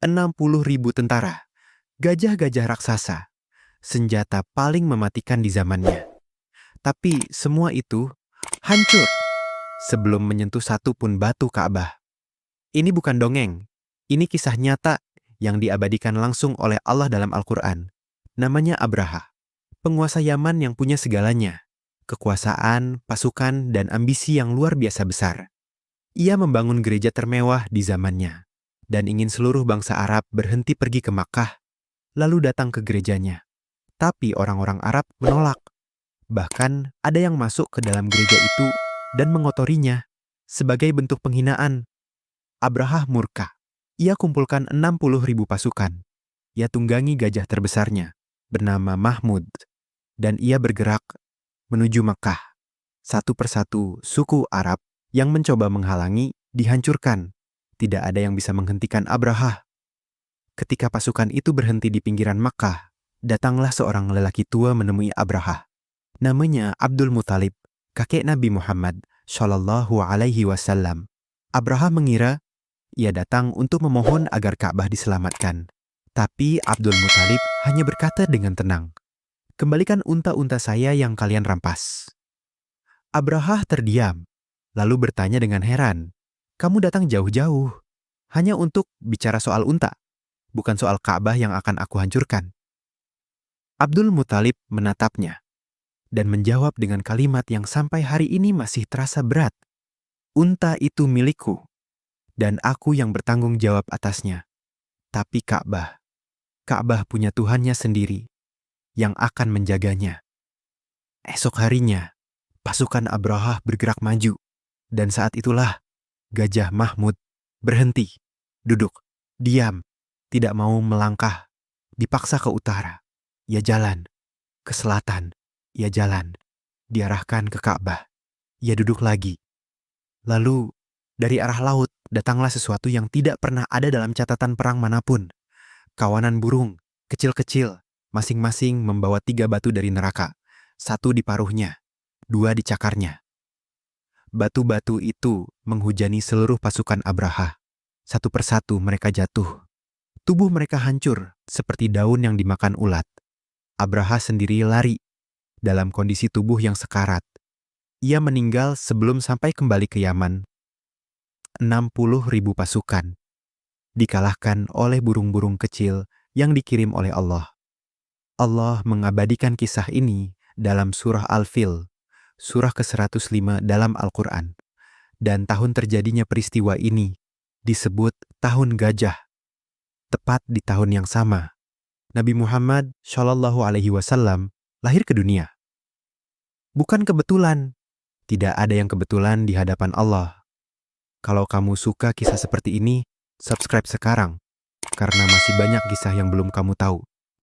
60.000 tentara, gajah-gajah raksasa, senjata paling mematikan di zamannya. Tapi semua itu hancur sebelum menyentuh satu pun batu Ka'bah. Ini bukan dongeng, ini kisah nyata yang diabadikan langsung oleh Allah dalam Al-Quran. Namanya Abraha, penguasa Yaman yang punya segalanya, kekuasaan, pasukan, dan ambisi yang luar biasa besar. Ia membangun gereja termewah di zamannya, dan ingin seluruh bangsa Arab berhenti pergi ke Makkah, lalu datang ke gerejanya. Tapi orang-orang Arab menolak. Bahkan ada yang masuk ke dalam gereja itu dan mengotorinya sebagai bentuk penghinaan. Abraha murka. Ia kumpulkan 60.000 pasukan. Ia tunggangi gajah terbesarnya, bernama Mahmud, dan ia bergerak menuju Makkah. Satu persatu suku Arab yang mencoba menghalangi dihancurkan. Tidak ada yang bisa menghentikan Abraha. Ketika pasukan itu berhenti di pinggiran Makkah, datanglah seorang lelaki tua menemui Abraha. Namanya Abdul Muthalib, kakek Nabi Muhammad Shallallahu Alaihi Wasallam. Abraha mengira ia datang untuk memohon agar Ka'bah diselamatkan. Tapi Abdul Muthalib hanya berkata dengan tenang, "Kembalikan unta-unta saya yang kalian rampas." Abraha terdiam, lalu bertanya dengan heran, "Kamu datang jauh-jauh, hanya untuk bicara soal unta, bukan soal Ka'bah yang akan aku hancurkan." Abdul Muthalib menatapnya dan menjawab dengan kalimat yang sampai hari ini masih terasa berat. "Unta itu milikku, dan aku yang bertanggung jawab atasnya. Tapi Ka'bah punya Tuhannya sendiri yang akan menjaganya." Esok harinya, pasukan Abraha bergerak maju, dan saat itulah gajah Mahmud berhenti, duduk, diam, tidak mau melangkah, dipaksa ke utara. Ia jalan, ke selatan, ia jalan, diarahkan ke Ka'bah. Ia duduk lagi. Lalu, dari arah laut, datanglah sesuatu yang tidak pernah ada dalam catatan perang manapun. Kawanan burung, kecil-kecil, masing-masing membawa 3 batu dari neraka. 1 di paruhnya, 2 di cakarnya. Batu-batu itu menghujani seluruh pasukan Abraha. Satu persatu mereka jatuh. Tubuh mereka hancur seperti daun yang dimakan ulat. Abraha sendiri lari dalam kondisi tubuh yang sekarat. Ia meninggal sebelum sampai kembali ke Yaman. 60.000 pasukan dikalahkan oleh burung-burung kecil yang dikirim oleh Allah. Allah mengabadikan kisah ini dalam surah Al-Fil, surah ke-105 dalam Al-Quran. Dan tahun terjadinya peristiwa ini disebut Tahun Gajah. Tepat di tahun yang sama, Nabi Muhammad Shallallahu Alaihi Wasallam lahir ke dunia. Bukan kebetulan, tidak ada yang kebetulan di hadapan Allah. Kalau kamu suka kisah seperti ini, subscribe sekarang, karena masih banyak kisah yang belum kamu tahu.